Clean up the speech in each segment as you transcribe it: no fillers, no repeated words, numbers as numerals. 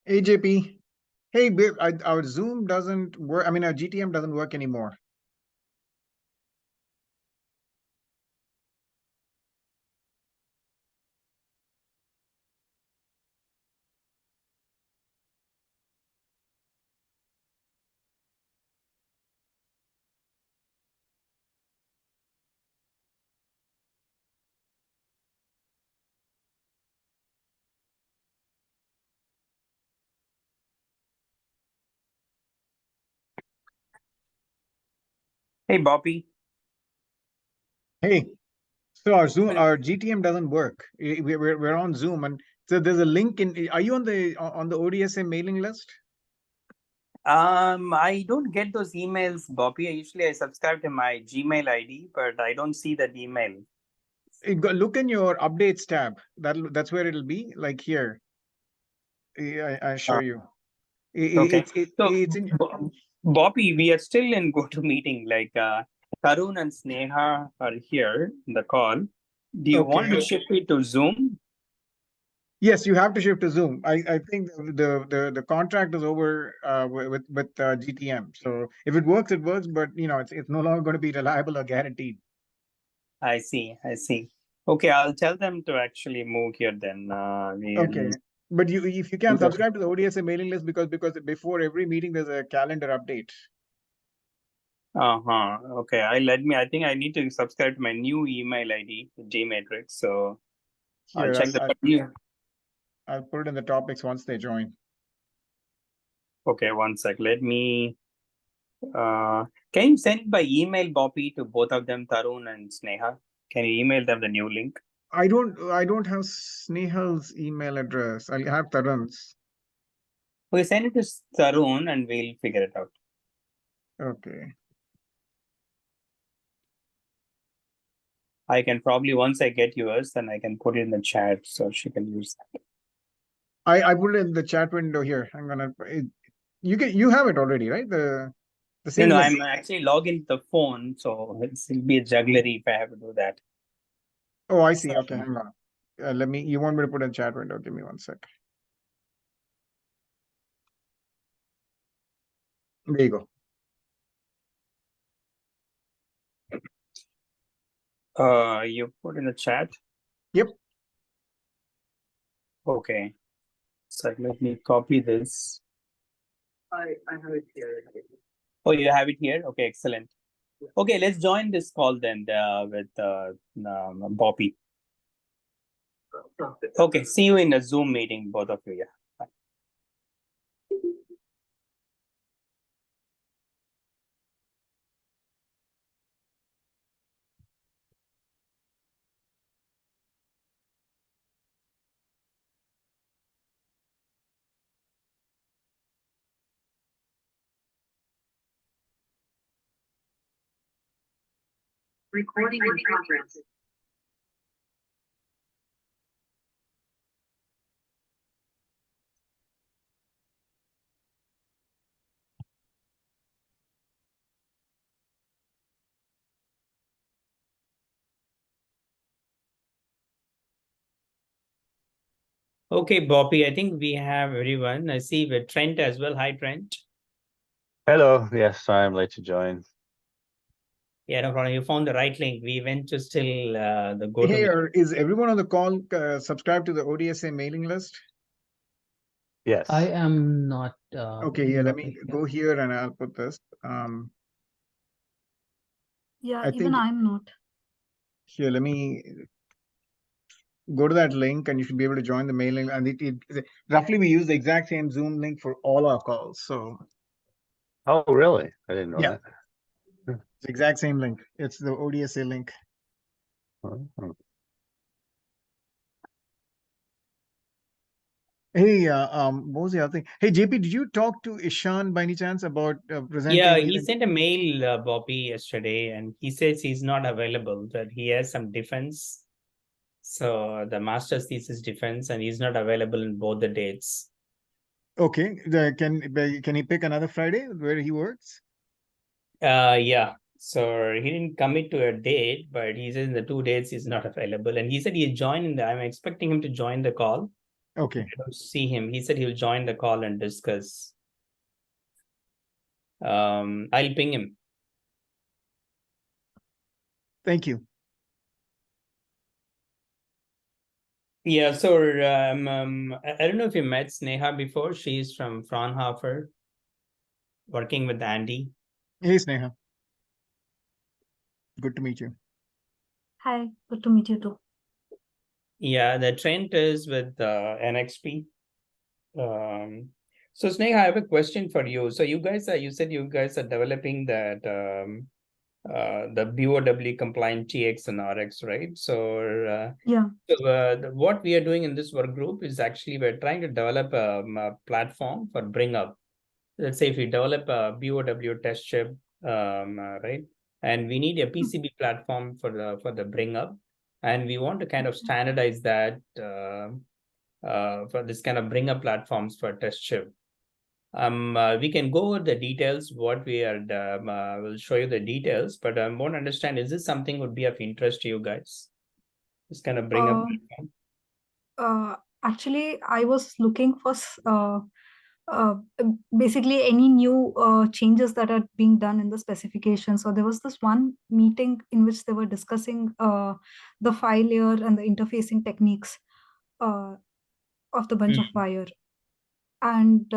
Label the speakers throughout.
Speaker 1: AJP. Hey, babe, our Zoom doesn't work. I mean, our GTM doesn't work anymore.
Speaker 2: Hey, Bobby.
Speaker 1: Hey, so our GTM doesn't work. We're on Zoom, and so there's a link in. Are you on the ODSA mailing list?
Speaker 2: I don't get those emails, Bobby. I subscribe to my Gmail ID, but I don't see that email.
Speaker 1: Look in your updates tab. That's where it'll be. Like here, I show you.
Speaker 2: Okay.
Speaker 1: It's in.
Speaker 2: Bobby, we are still in GoToMeeting. Tarun and Sneha are here in the call. Do you want to
Speaker 1: Okay.
Speaker 2: shift it to Zoom?
Speaker 1: Yes, you have to shift to Zoom. I think the contract is over with GTM. So if it works, it works. But it's no longer going to be reliable or guaranteed.
Speaker 2: I see. Okay, I'll tell them to actually move here then.
Speaker 1: Okay. But if you can
Speaker 2: Okay.
Speaker 1: subscribe to the ODSA mailing list because before every meeting there's a calendar update.
Speaker 2: Okay, I think I need to subscribe to my new email ID, Gmatrix. So I'll
Speaker 1: Here,
Speaker 2: check the.
Speaker 1: I'll put it in the topics once they join.
Speaker 2: Okay, one sec. Let me. Can you send it by email, Bobby, to both of them, Tarun and Sneha? Can you email them the new link?
Speaker 1: I don't have Snehal's email address. I'll have Tarun's.
Speaker 2: Okay, send it to Tarun and we'll figure it out.
Speaker 1: Okay.
Speaker 2: I can probably, once I get yours, then I can put it in the chat so she can use that.
Speaker 1: I put it in the chat window here. You have it already, right? The same
Speaker 2: No,
Speaker 1: link.
Speaker 2: I'm actually logging the phone, so it'll be a jugglery if I have to do that.
Speaker 1: Oh, I see. Okay, hang on. You want me to put in chat window? Give me one sec. There you go.
Speaker 2: You put in the chat?
Speaker 1: Yep.
Speaker 2: Okay. So let me copy this.
Speaker 3: I have it here.
Speaker 2: Oh, you have it here? Okay, excellent. Okay, let's join this call then with Bobby. Okay, see you in a Zoom meeting, both of you. Yeah. Bye.
Speaker 3: Recording in progress.
Speaker 2: Okay, Bobby, I think we have everyone. I see with Trent as well. Hi, Trent.
Speaker 4: Hello. Yes, I'm late to join.
Speaker 2: Yeah, no problem. You found the right link. We went to still the go
Speaker 1: Hey,
Speaker 2: to.
Speaker 1: is everyone on the call subscribed to the ODSA mailing list?
Speaker 4: Yes.
Speaker 5: I am not.
Speaker 1: Okay, yeah, let me go here and I'll put this.
Speaker 6: Yeah,
Speaker 1: I
Speaker 6: even
Speaker 1: think
Speaker 6: I'm not.
Speaker 1: here, let me go to that link and you should be able to join the mailing. And roughly we use the exact same Zoom link for all our calls. So
Speaker 4: Oh, really? I didn't know
Speaker 1: yeah,
Speaker 4: that.
Speaker 1: it's the exact same link. It's the ODSA link.
Speaker 4: Oh.
Speaker 1: Hey, what was the other thing? Hey, JP, did you talk to Ishan by any chance about presenting?
Speaker 2: Yeah, he sent a mail, Bobby, yesterday, and he says he's not available, that he has some defense. So the master's thesis defense, and he's not available in both the dates.
Speaker 1: Okay, can he pick another Friday where he works?
Speaker 2: Yeah. So he didn't commit to a date, but he says in the 2 dates he's not available. And he said he joined I'm expecting him to join the call.
Speaker 1: Okay,
Speaker 2: I don't see him. He said he'll join the call and discuss. I'll ping him.
Speaker 1: thank you.
Speaker 2: Yeah, so I don't know if you met Sneha before. She's from Fraunhofer, working with Andy.
Speaker 1: Hey, Sneha. Good to meet you.
Speaker 5: Hi, good to meet you too.
Speaker 2: Yeah, the Trent is with NXP. So Sneha, I have a question for you. So you said you guys are developing that the BOW compliant TX and RX, right? So
Speaker 5: Yeah.
Speaker 2: what we are doing in this work group is actually we're trying to develop a platform for bring up. Let's say if we develop a BOW test chip, right, and we need a PCB platform for the bring up, and we want to kind of standardize that for this kind of bring up platforms for test chip. We can go over the details. What we are, will show you the details, but I want to understand: is this something would be of interest to you guys? This kind of bring up
Speaker 5: Uh,
Speaker 2: platform.
Speaker 5: Actually, I was looking for uh, basically any new changes that are being done in the specification. So there was this one meeting in which they were discussing the file layer and the interfacing techniques uh, of the bunch of wire. And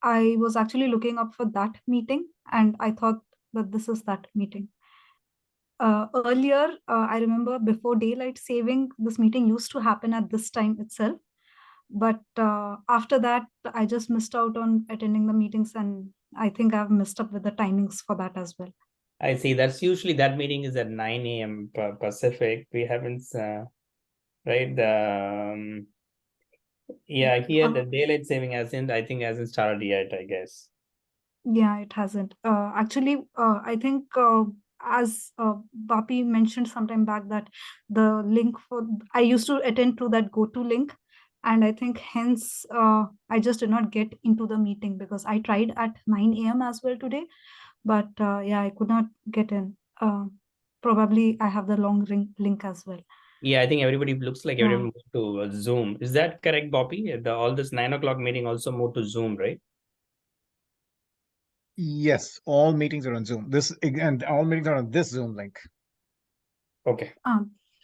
Speaker 5: I was actually looking up for that meeting, and I thought that this is that meeting. Earlier, I remember before daylight saving, this meeting used to happen at this time itself. But after that, I just missed out on attending the meetings, and I think I've messed up with the timings for that as well.
Speaker 2: I see. That's usually that meeting is at 9 a.m. Pacific. We haven't, right? Yeah, here the daylight saving hasn't started yet, I guess.
Speaker 5: Yeah, it hasn't. Actually, I think as Bapi mentioned sometime back that the link for I used to attend to that go-to link, and I think hence I just did not get into the meeting because I tried at 9 a.m. as well today, but yeah, I could not get in. Probably I have the long link as well.
Speaker 2: Yeah, I think everybody looks like
Speaker 5: Yeah.
Speaker 2: everyone moved to Zoom. Is that correct, Bobby? All this 9 o'clock meeting also moved to Zoom, right?
Speaker 1: Yes, all meetings are on Zoom. And all meetings are on this Zoom link.
Speaker 2: Okay.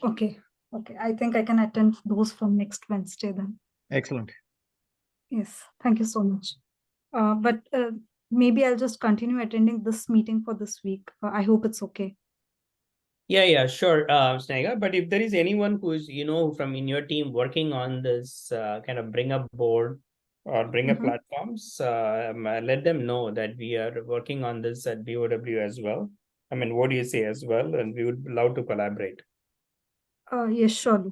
Speaker 5: Okay. Okay. I think I can attend those from next Wednesday then.
Speaker 1: Excellent.
Speaker 5: Yes. Thank you so much. But maybe I'll just continue attending this meeting for this week. I hope it's okay.
Speaker 2: Yeah, sure, Snega. But if there is anyone who is, from in your team working on this kind of bring up board or bring up platforms, let them know that we are working on this at BOW as well. I mean, what do you say as well? And we would love to collaborate.
Speaker 5: Yes, surely.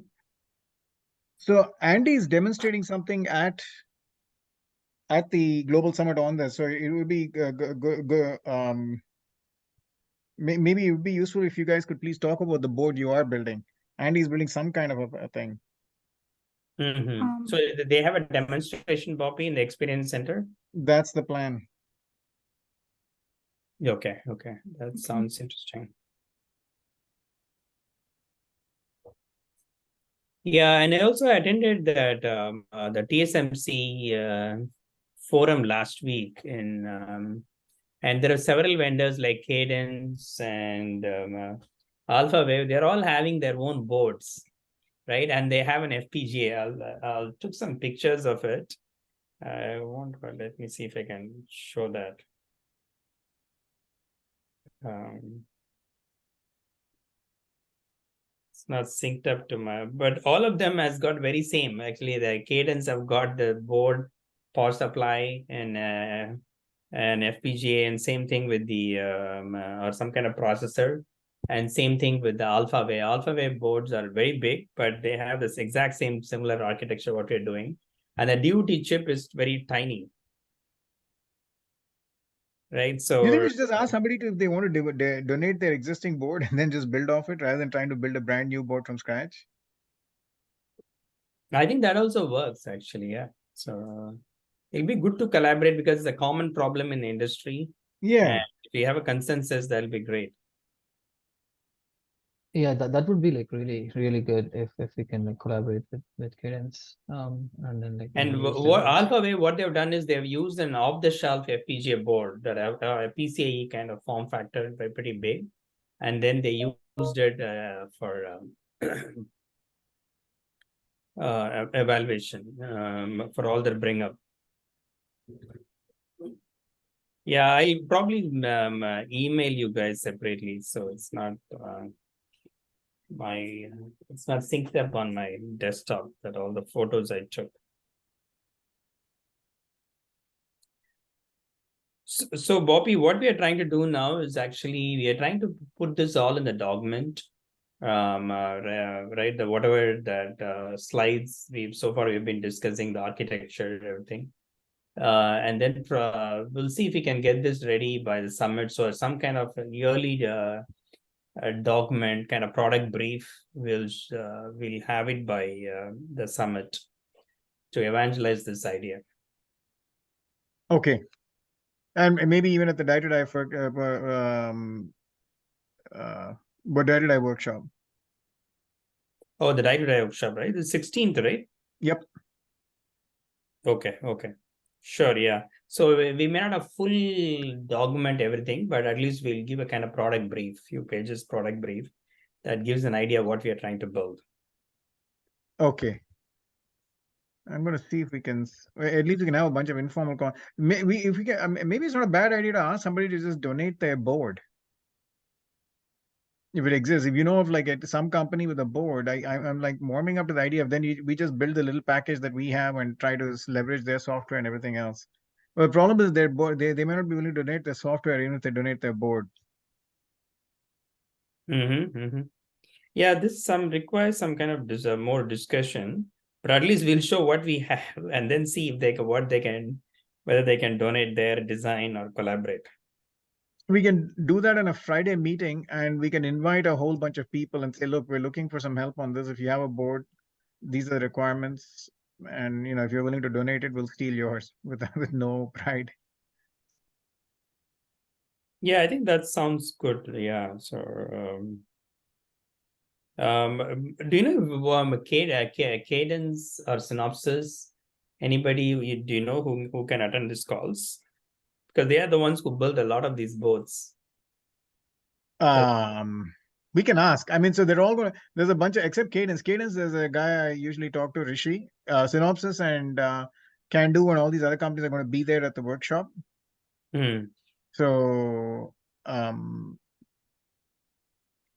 Speaker 1: So Andy is demonstrating something at the Global Summit on this. So it would be maybe it would be useful if you guys could please talk about the board you are building. Andy's building some kind of a thing.
Speaker 2: So they have a demonstration, Bobby, in the Experience Center?
Speaker 1: That's the plan.
Speaker 2: Okay. That sounds interesting. Yeah, and I also attended that the TSMC forum last week and there are several vendors like Cadence and AlphaWave. They're all having their own boards, right? And they have an FPGA. I'll took some pictures of it. I won't, but let me see if I can show that. It's not synced up to but all of them has got very same. Actually, the Cadence have got the board, power supply, and an FPGA, and same thing with the or some kind of processor, and same thing with the AlphaWave. AlphaWave boards are very big, but they have this exact same similar architecture what we're doing, and the DUT chip is very tiny. Right, so
Speaker 1: you think we should just ask somebody if they want to donate their existing board and then just build off it rather than trying to build a brand new board from scratch?
Speaker 2: I think that also works actually. Yeah, so it'll be good to collaborate because it's a common problem in the industry.
Speaker 1: Yeah.
Speaker 2: And if we have a consensus, that'll be great.
Speaker 6: Yeah, that would be like really good if we can like collaborate with Cadence, and then like
Speaker 2: And
Speaker 6: use
Speaker 2: what
Speaker 6: their boards.
Speaker 2: Alphawave, what they've done is they've used an off-the-shelf FPGA board that have a PCIe kind of form factor, pretty big, and then they used it for evaluation for all their bring up. Yeah, I probably email you guys separately, so it's not it's not synced up on my desktop that all the photos I took. So Bobby, what we are trying to do now is actually we are trying to put this all in the document, right? The whatever that slides we've been discussing the architecture and everything, and then we'll see if we can get this ready by the summit. So some kind of yearly document, kind of product brief, we'll have it by the summit to evangelize this idea.
Speaker 1: Okay. And maybe even at the die-to-die what die-to-die workshop.
Speaker 2: Oh, the die-to-die workshop, right? The 16th, right?
Speaker 1: Yep.
Speaker 2: Okay. Sure, yeah. So we may not have full document everything, but at least we'll give a kind of product brief, few pages product brief that gives an idea of what we are trying to build.
Speaker 1: Okay. I'm going to see if we can, at least we can have a bunch of informal maybe it's not a bad idea to ask somebody to just donate their board. If it exists, if you know of like some company with a board, I'm like warming up to the idea of then we just build the little package that we have and try to leverage their software and everything else. But the problem is their board, they may not be willing to donate their software even if they donate their board.
Speaker 2: Yeah, this requires some kind of more discussion, but at least we'll show what we have and then see if whether they can donate their design or collaborate.
Speaker 1: We can do that in a Friday meeting and we can invite a whole bunch of people and say, look, we're looking for some help on this. If you have a board, these are the requirements. And if you're willing to donate it, we'll steal yours with no pride.
Speaker 2: Yeah, I think that sounds good. Yeah. So do you know Cadence or Synopsys? Anybody do you know who can attend these calls? Because they are the ones who build a lot of these boards.
Speaker 1: We can ask. I mean, so they're all going to, there's a bunch of, except Cadence. Cadence, there's a guy I usually talk to, Rishi. Synopsys and Can-Do and all these other companies are going to be there at the workshop. So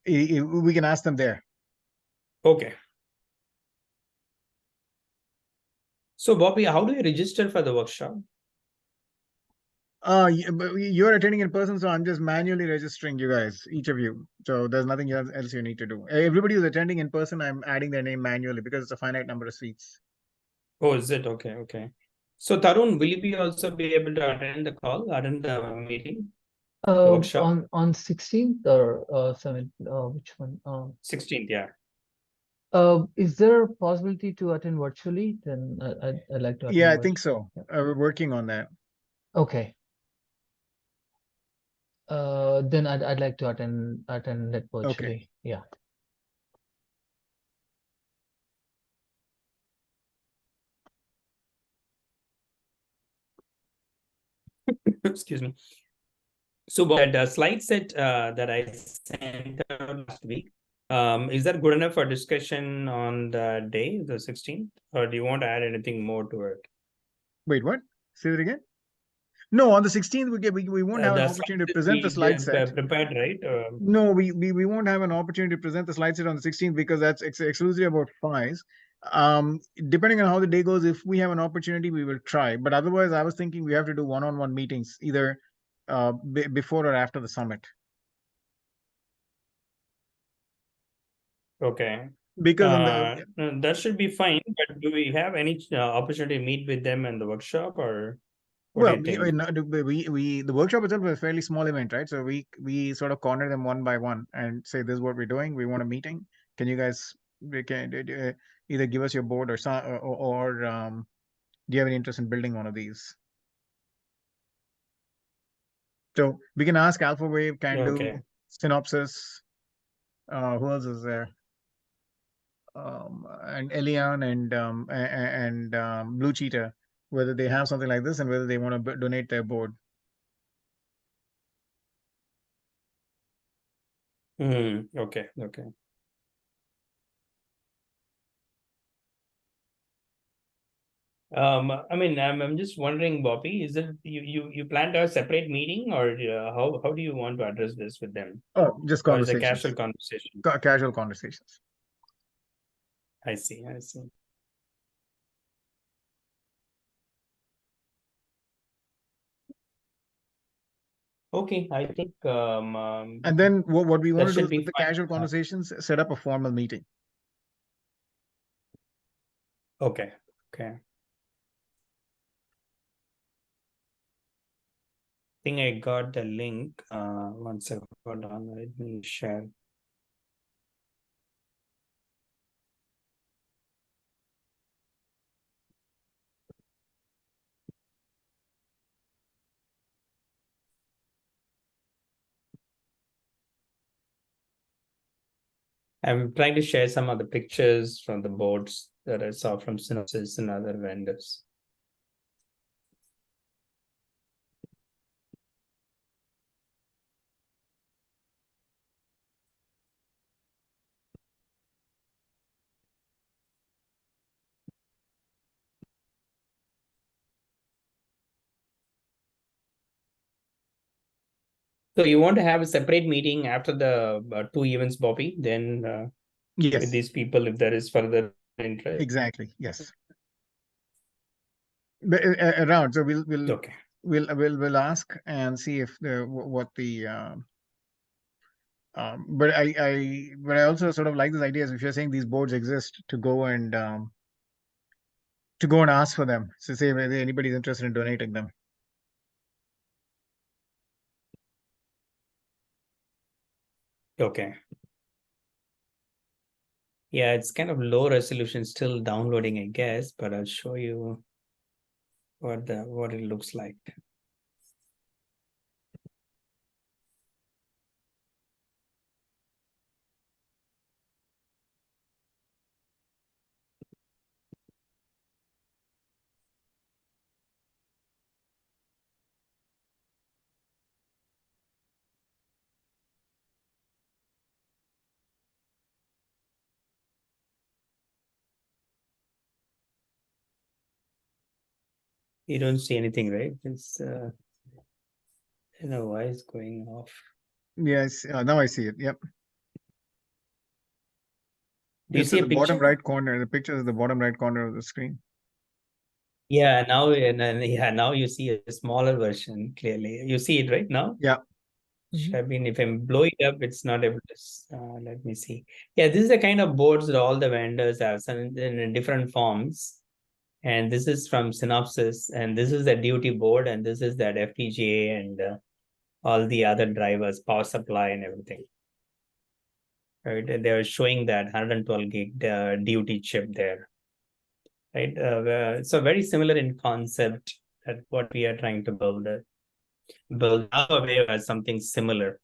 Speaker 1: we can ask them there.
Speaker 2: Okay. So Bobby, how do you register for the workshop?
Speaker 1: You're attending in person, so I'm just manually registering you guys, each of you. So there's nothing else you need to do. Everybody who's attending in person, I'm adding their name manually because it's a finite number of seats.
Speaker 2: Oh, is it? Okay. So Tarun, will you also be able to attend the meeting? Workshop?
Speaker 6: On 16th or 7th, which one?
Speaker 2: 16th, yeah.
Speaker 6: Is there a possibility to attend virtually? Then I'd like to attend.
Speaker 1: Yeah, I think so. We're working on that.
Speaker 6: Okay. Then I'd like to attend that virtually.
Speaker 1: Okay.
Speaker 6: Yeah.
Speaker 2: Excuse me. So the slide set that I sent out last week, is that good enough for discussion on the day, the 16th? Or do you want to add anything more to it?
Speaker 1: Wait, what? Say it again? No, on the 16th, we won't have an opportunity to present the slide set.
Speaker 2: Prepared, right?
Speaker 1: No, we won't have an opportunity to present the slide set on the 16th because that's exclusively about FIs. Depending on how the day goes, if we have an opportunity, we will try. But otherwise, I was thinking we have to do one-on-one meetings either before or after the summit.
Speaker 2: Okay.
Speaker 1: Because
Speaker 2: that should be fine. But do we have any opportunity to meet with them in the workshop or?
Speaker 1: Well, the workshop itself is a fairly small event, right? So we sort of corner them one by one and say, this is what we're doing. We want a meeting. Can you guys either give us your board or do you have any interest in building one of these? So we can ask Alphawave, Can-Do, Synopsys, Who else is there? And Elian and Blue Cheetah, whether they have something like this and whether they want to donate their board.
Speaker 2: Okay. I mean, I'm just wondering, Bobby, is it you plan to have a separate meeting, or how do you want to address this with them?
Speaker 1: Oh, just
Speaker 2: Or is it a
Speaker 1: conversations.
Speaker 2: casual conversation?
Speaker 1: Casual conversations.
Speaker 2: I see. Okay, I think
Speaker 1: And then what we want to do
Speaker 2: should
Speaker 1: is
Speaker 2: be
Speaker 1: with the
Speaker 2: fine.
Speaker 1: casual conversations, set up a formal meeting.
Speaker 2: Okay. I think I got the link. One second, hold on, let me share. I'm trying to share some of the pictures from the boards that I saw from Synopsys and other vendors. So you want to have a separate meeting after the 2 events, Bobby? Then
Speaker 1: Yes,
Speaker 2: with these people, if there is further interest.
Speaker 1: exactly. Yes. But, around, so we'll
Speaker 2: Okay.
Speaker 1: we'll ask and see if what the but I also sort of like this idea, if you're saying these boards exist, to go and ask for them, so say whether anybody's interested in donating them.
Speaker 2: Okay. Yeah, it's kind of low resolution, still downloading, I guess, but I'll show you what it looks like. You don't see anything, right? It's I don't know why it's going off.
Speaker 1: Yes, now I see it. Yep.
Speaker 2: Do you
Speaker 1: It's
Speaker 2: see
Speaker 1: at
Speaker 2: a
Speaker 1: the bottom
Speaker 2: picture?
Speaker 1: right corner. The picture is at the bottom right corner of the screen.
Speaker 2: Yeah, now you see a smaller version clearly. You see it right now?
Speaker 1: Yeah.
Speaker 2: I mean, if I blow it up, it's not able to. Let me see. Yeah, this is the kind of boards that all the vendors have in different forms. And this is from Synopsys, and this is the duty board, and this is that FPGA and all the other drivers, power supply, and everything. Right, and they were showing that 112 gig duty chip there. Right, so very similar in concept that what we are trying to build. Build Alpha as something similar.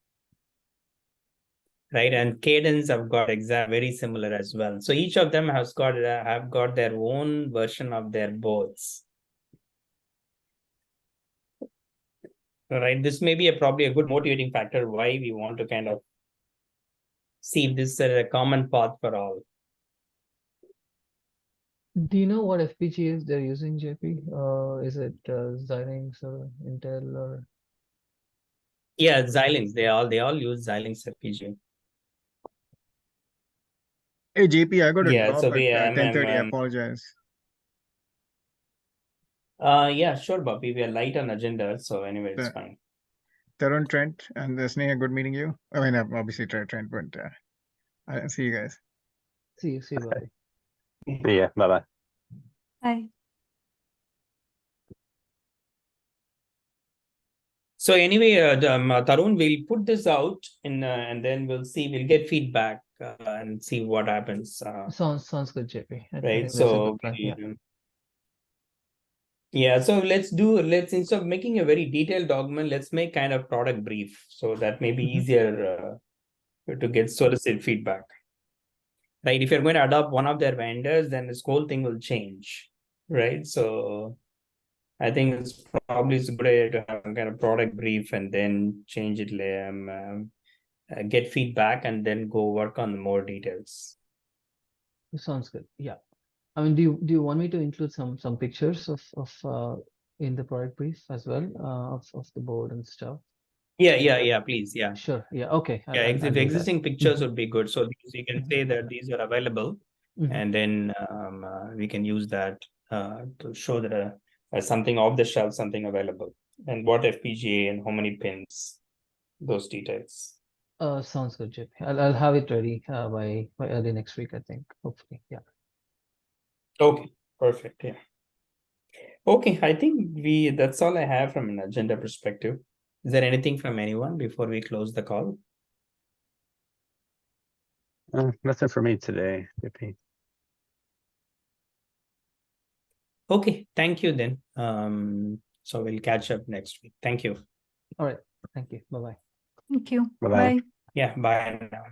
Speaker 2: Right, and Cadence have got very similar as well. So each of them have got their own version of their boards. Right, this may be probably a good motivating factor why we want to kind of see if this is a common path for all.
Speaker 6: Do you know what FPGAs they're using, JP? Is it Xilinx or Intel or?
Speaker 2: Yeah, Xilinx. They all use Xilinx FPGA.
Speaker 1: Hey JP, I got a
Speaker 2: Yeah,
Speaker 1: drop
Speaker 2: so
Speaker 1: at
Speaker 2: we
Speaker 1: 10:30. I apologize.
Speaker 2: Yeah, sure, Bobby. We are light on agenda, so anyway, it's fine.
Speaker 1: Tarun, Trent, and Sneha, good meeting you. I mean, obviously Trent, but I'll see you guys.
Speaker 6: See you, Bobby.
Speaker 4: See ya. Bye-bye.
Speaker 5: Hi.
Speaker 2: So anyway, Tarun, we'll put this out and then we'll get feedback and see what happens.
Speaker 6: Sounds good, JP. I
Speaker 2: Right.
Speaker 6: think that's a
Speaker 2: So
Speaker 6: good plan. Yeah.
Speaker 2: Yeah, so let's instead of making a very detailed document, let's make kind of product brief, so that may be easier to get solicit feedback. Right? If you're going to adopt one of their vendors, then this whole thing will change, right? So I think it's probably a good idea to have kind of product brief and then change it, get feedback, and then go work on more details.
Speaker 6: Sounds good. Yeah. I mean, do you want me to include some pictures of in the product brief as well, of the board and stuff?
Speaker 2: Yeah, please, yeah.
Speaker 6: Sure. Yeah. Okay.
Speaker 2: Yeah,
Speaker 6: I'll
Speaker 2: if
Speaker 6: do that.
Speaker 2: existing pictures
Speaker 6: Mhm.
Speaker 2: would be good. So you can say that these are available,
Speaker 6: Mhm.
Speaker 2: and then we can use that to show that something off the shelf, something available, and what FPGA and how many pins, those details.
Speaker 6: Sounds good, JP. I'll have it ready by early next week, I think. Hopefully. Yeah.
Speaker 2: Okay, perfect. Yeah. Okay, I think that's all I have from an agenda perspective. Is there anything from anyone before we close the call?
Speaker 4: Nothing for me today, JP.
Speaker 2: Okay, thank you then. So we'll catch up next week. Thank you.
Speaker 6: All right. Thank you. Bye-bye.
Speaker 5: Thank you.
Speaker 4: Bye-bye.
Speaker 5: Bye.
Speaker 2: Yeah, bye now.